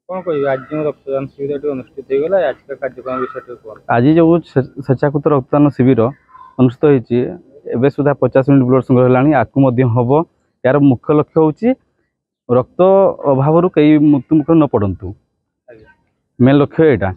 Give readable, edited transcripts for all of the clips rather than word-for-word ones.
कौन कह आज जो रक्तदान शिविर अनुष्ठित होगा आज का कार्यक्रम विषय आज जो स्वेच्छाकृत रक्तदान शिविर अनुष्ठित होती सुधा 50 यूनिट ब्लड संग्रह है आकु हम यार मुख्य लक्ष्य हूँ रक्त अभाव कई मृत्युमुख न पड़तु मेन लक्ष्य यहाँ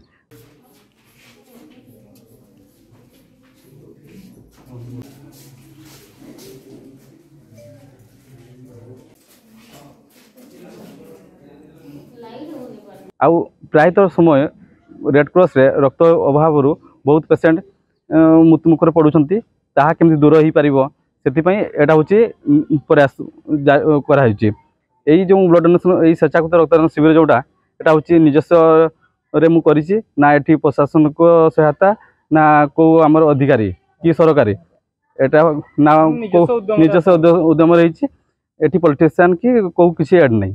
आउ प्रायतः समय रेड क्रॉस रे रक्त अभाव बहुत पेसेंट मृत्युमुखर पड़ुंट ताहा केमती दूर हो पार से यहाँ हूँ प्रयास कराई यही जो ब्लड डोनेशन यही स्वेच्छाकृत रक्तदान शिविर जोटा यहाँ हूँ निजस्व मुझे ना ये प्रशासन को सहायता ना को आमर अधिकारी कि सरकारी यहाँ ना निजस्व उद्यम रही पॉलिटिशियन कि कौ किसी एड नहीं।